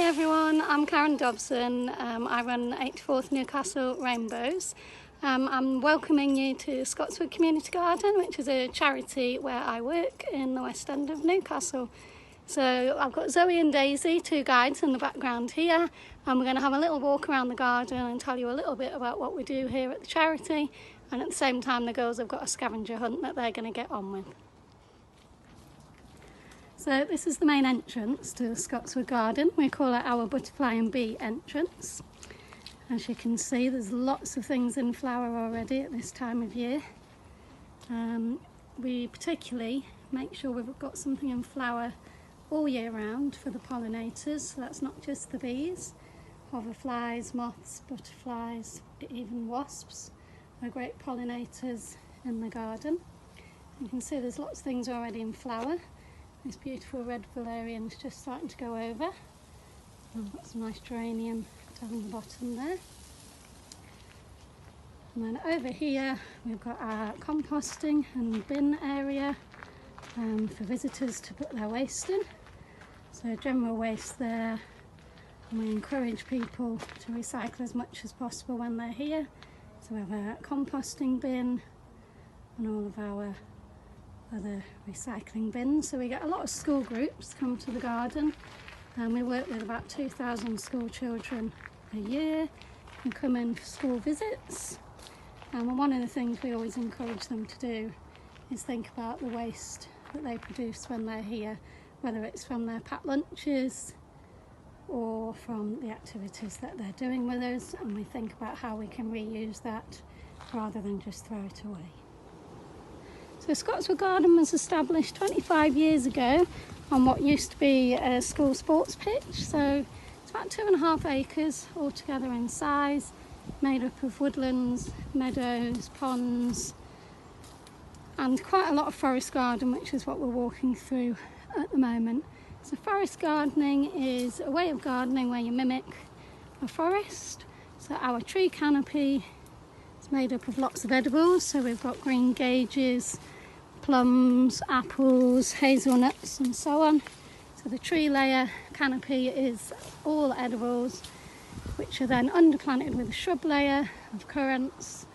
everyone, I'm Karen Dobson. I run 84th Newcastle Rainbows. I'm welcoming you to Scotswood Community Garden, which is a charity where I work in the West End of Newcastle. So I've got Zoe and Daisy, two guides in the background here, and we're going to have a little walk around the garden and tell you a little bit about what we do here at the charity, and at the same time the girls have got a scavenger hunt that they're going to get on with. So this is the main entrance to the Scotswood Garden. We call it our butterfly and bee entrance. As you can see, there's lots of things in flower already at this time of year. We particularly make sure we've got something in flower all year round for the pollinators. So that's not just the bees, hoverflies, moths, butterflies, even wasps are great pollinators in the garden. You can see there's lots of things already in flower. This beautiful red valerian is just starting to go over. I've got some nice geranium down the bottom there. And then over here we've got our composting and bin area for visitors to put their waste in. So general waste there, and we encourage people to recycle as much as possible when they're here. So we have a composting bin and all of our other recycling bins. So we get a lot of school groups come to the garden, and we work with about 2,000 school children a year who come in for school visits. And one of the things we always encourage them to do is think about the waste that they produce when they're here, whether it's from their packed lunches or from the activities that they're doing with us, and we think about how we can reuse that rather than just throw it away. So Scotswood Garden was established 25 years ago on what used to be a school sports pitch. So it's about 2.5 acres altogether in size, made up of woodlands, meadows, ponds, and quite a lot of forest garden, which is what we're walking through at the moment. So forest gardening is a way of gardening where you mimic a forest. So our tree canopy is made up of lots of edibles. So we've got green gages, plums, apples, hazelnuts and so on. So the tree layer canopy is all edibles, which are then underplanted with a shrub layer of currants,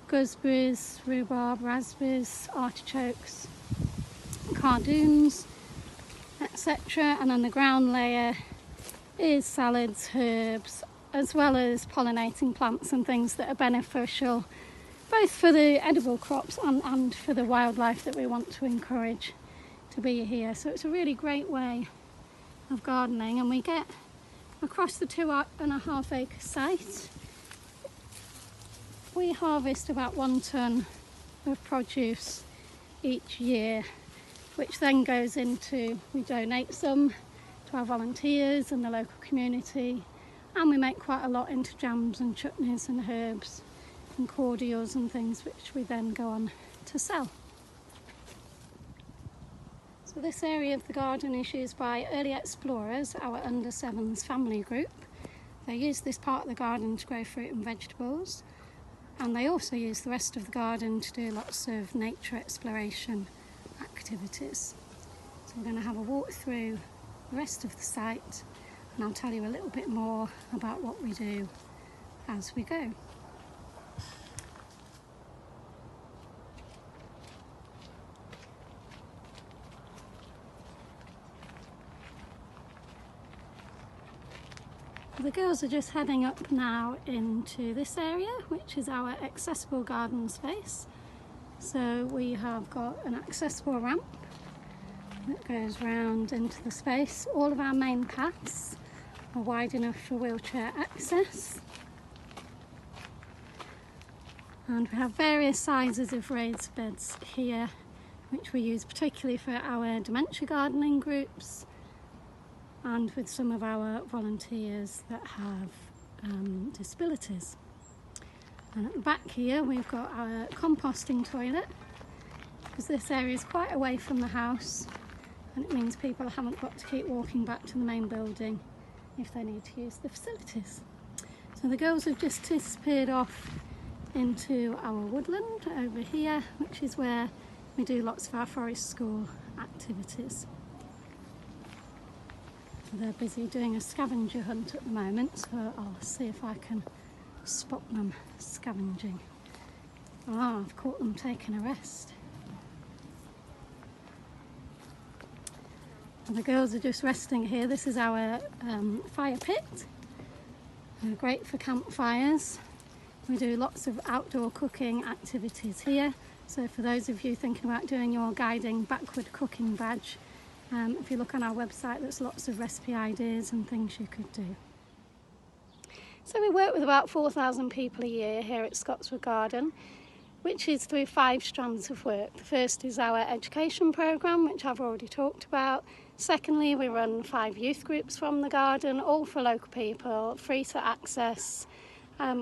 gooseberries, rhubarb, raspberries, artichokes, cardoons, etc. And then the ground layer is salads, herbs, as well as pollinating plants and things that are beneficial both for the edible crops and for the wildlife that we want to encourage to be here. So it's a really great way of gardening, and we get across the 2.5 acre site, we harvest about 1 tonne of produce each year, which then goes into, we donate some to our volunteers and the local community, and we make quite a lot into jams and chutneys and herbs and cordials and things, which we then go on to sell. So this area of the garden is used by early explorers, our under 7s family group. They use this part of the garden to grow fruit and vegetables, and they also use the rest of the garden to do lots of nature exploration activities. So we're going to have a walk through the rest of the site, and I'll tell you a little bit more about what we do as we go. The girls are just heading up now into this area, which is our accessible garden space. So we have got an accessible ramp that goes round into the space. All of our main paths are wide enough for wheelchair access. And we have various sizes of raised beds here, which we use particularly for our dementia gardening groups and with some of our volunteers that have disabilities. And at the back here we've got our composting toilet, because this area is quite away from the house, and it means people haven't got to keep walking back to the main building if they need to use the facilities. So the girls have just disappeared off into our woodland over here, which is where we do lots of our forest school activities. They're busy doing a scavenger hunt at the moment, so I'll see if I can spot them scavenging. Ah, I've caught them taking a rest. And the girls are just resting here. This is our fire pit. They're great for campfires. We do lots of outdoor cooking activities here. So for those of you thinking about doing your guiding backward cooking badge, if you look on our website, there's lots of recipe ideas and things you could do. So we work with about 4,000 people a year here at Scotswood Garden, which is through 5 strands of work. The first is our education programme, which I've already talked about. Secondly, we run 5 youth groups from the garden, all for local people, free to access.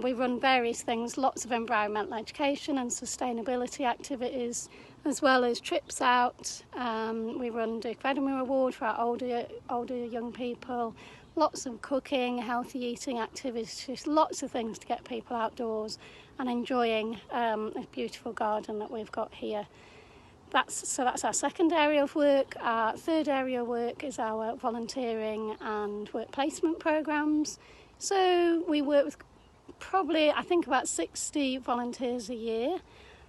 We run various things, lots of environmental education and sustainability activities, as well as trips out. We run Duke of Edinburgh Award for our older young people, lots of cooking, healthy eating activities, lots of things to get people outdoors and enjoying a beautiful garden that we've got here. That's our second area of work. Our third area of work is our volunteering and work placement programmes. So we work with probably, I think, about 60 volunteers a year.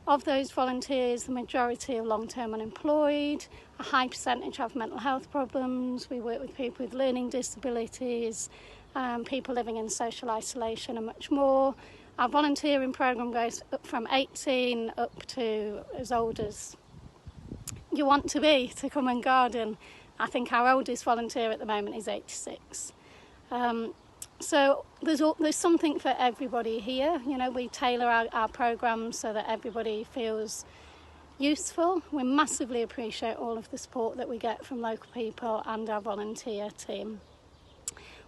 Of those volunteers, the majority are long-term unemployed, a high percentage have mental health problems. We work with people with learning disabilities, people living in social isolation and much more. Our volunteering programme goes up from 18 up to as old as you want to be to come and garden. I think our oldest volunteer at the moment is 86. So there's something for everybody here. You know, we tailor our programmes so that everybody feels useful. We massively appreciate all of the support that we get from local people and our volunteer team.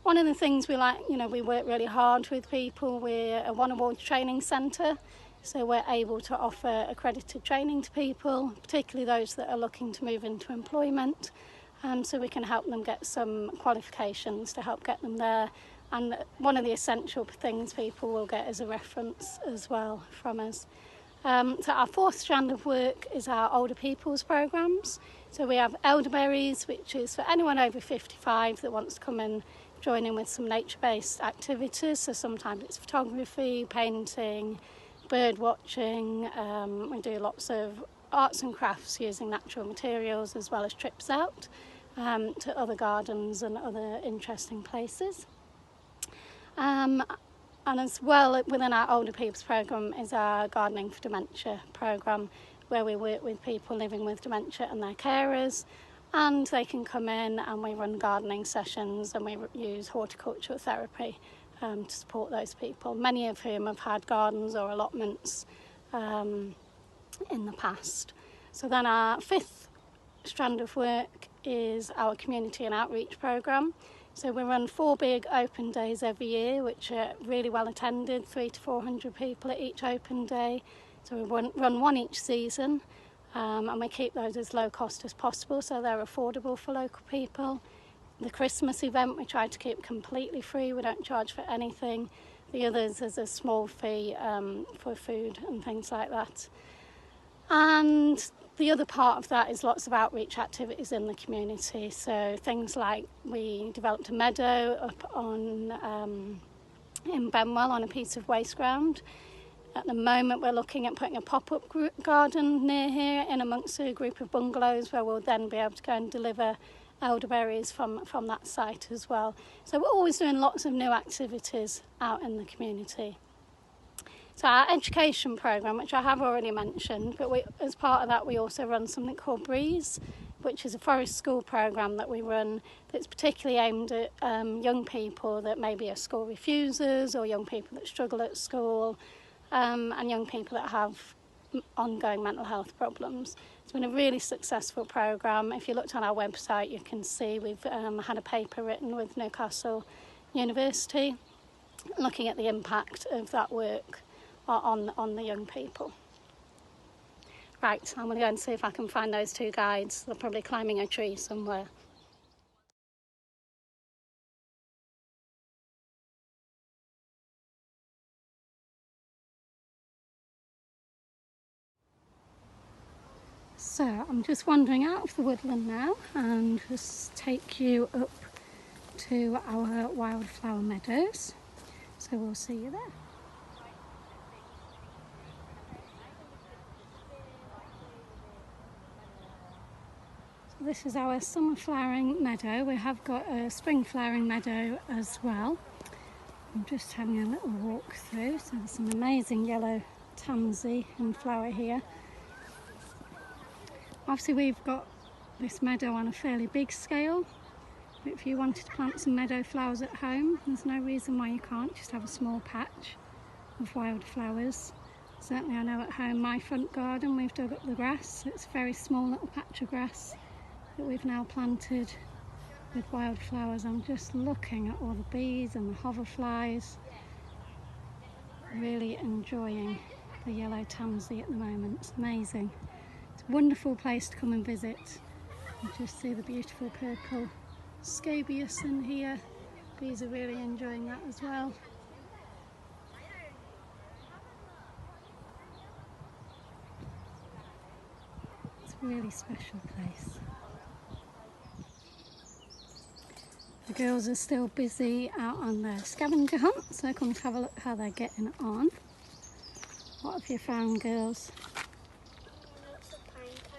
One of the things we like, you know, we work really hard with people. We're a 1 award training centre, so we're able to offer accredited training to people, particularly those that are looking to move into employment, so we can help them get some qualifications to help get them there. And one of the essential things people will get is a reference as well from us. So our fourth strand of work is our older people's programmes. So we have elderberries, which is for anyone over 55 that wants to come and join in with some nature-based activities. So sometimes it's photography, painting, bird watching. We do lots of arts and crafts using natural materials, as well as trips out to other gardens and other interesting places. And as well, within our older people's programme is our Gardening for Dementia programme, where we work with people living with dementia and their carers, and they can come in and we run gardening sessions and we use horticultural therapy to support those people, many of whom have had gardens or allotments in the past. So then our fifth strand of work is our community and outreach programme. So we run 4 big open days every year, which are really well attended, 300 to 400 people at each open day. So we run one each season, and we keep those as low cost as possible, so they're affordable for local people. The Christmas event we try to keep completely free, we don't charge for anything. The others is a small fee for food and things like that. And the other part of that is lots of outreach activities in the community. So things like we developed a meadow up on in Benwell on a piece of waste ground. At the moment we're looking at putting a pop-up garden near here in amongst a group of bungalows, where we'll then be able to go and deliver elderberries from that site as well. So we're always doing lots of new activities out in the community. So our education programme, which I have already mentioned, but as part of that we also run something called Breeze, which is a forest school programme that we run that's particularly aimed at young people that maybe are school refusers, or young people that struggle at school, and young people that have ongoing mental health problems. It's been a really successful programme. If you looked on our website you can see we've had a paper written with Newcastle University looking at the impact of that work on the young people. Right, I'm going to go and see if I can find those 2 guides. They're probably climbing a tree somewhere. So I'm just wandering out of the woodland now and just take you up to our wildflower meadows, so we'll see you there. So this is our summer flowering meadow. We have got a spring flowering meadow as well. I'm just having a little walk through, so there's some amazing yellow tansy in flower here. Obviously we've got this meadow on a fairly big scale, but if you wanted to plant some meadow flowers at home, there's no reason why you can't just have a small patch of wildflowers. Certainly I know at home, my front garden, we've dug up the grass. It's a very small little patch of grass that we've now planted with wildflowers. I'm just looking at all the bees and the hoverflies, really enjoying the yellow tansy at the moment. It's amazing. It's a wonderful place to come and visit. You just see the beautiful purple scabious in here. Bees are really enjoying that as well. It's a really special place. The girls are still busy out on their scavenger hunt, so come to have a look how they're getting on. What have you found, girls?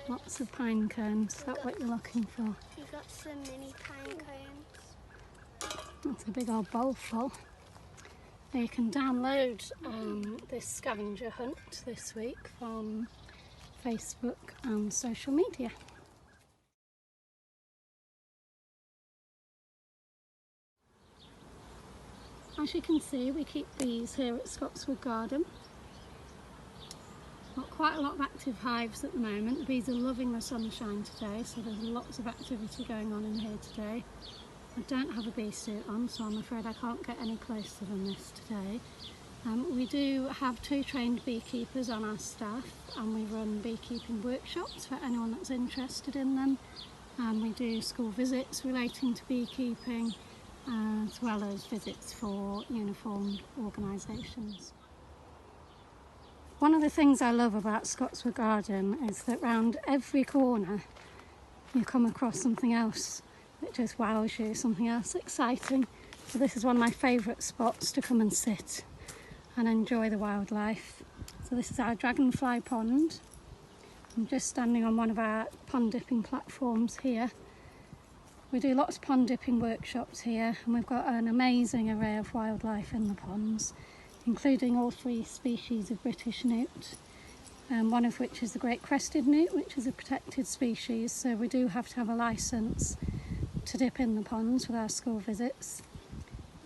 Lots of pine cones. Is that what you're looking for? You got some mini pine cones. That's a big old bowl full. Now you can download this scavenger hunt this week from Facebook and social media. As you can see, we keep bees here at Scotswood Garden. Got quite a lot of active hives at the moment. The bees are loving the sunshine today, so there's lots of activity going on in here today. I don't have a bee suit on, so I'm afraid I can't get any closer than this today. We do have 2 trained beekeepers on our staff, and we run beekeeping workshops for anyone that's interested in them. We do school visits relating to beekeeping, as well as visits for uniformed organisations. One of the things I love about Scotswood Garden is that round every corner you come across something else that just wows you, something else exciting. So this is one of my favourite spots to come and sit and enjoy the wildlife. So this is our dragonfly pond. I'm just standing on one of our pond dipping platforms here. We do lots of pond dipping workshops here, and we've got an amazing array of wildlife in the ponds, including all 3 species of British newt, one of which is the great crested newt, which is a protected species, so we do have to have a licence to dip in the ponds with our school visits.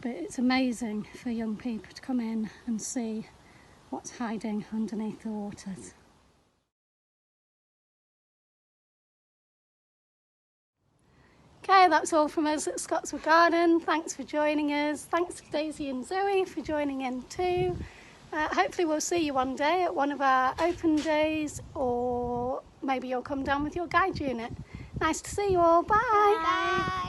But it's amazing for young people to come in and see what's hiding underneath the waters. Okay, that's all from us at Scotswood Garden. Thanks for joining us. Thanks to Daisy and Zoe for joining in too. Hopefully we'll see you one day at one of our open days, or maybe you'll come down with your guide unit. Nice to see you all. Bye. Bye.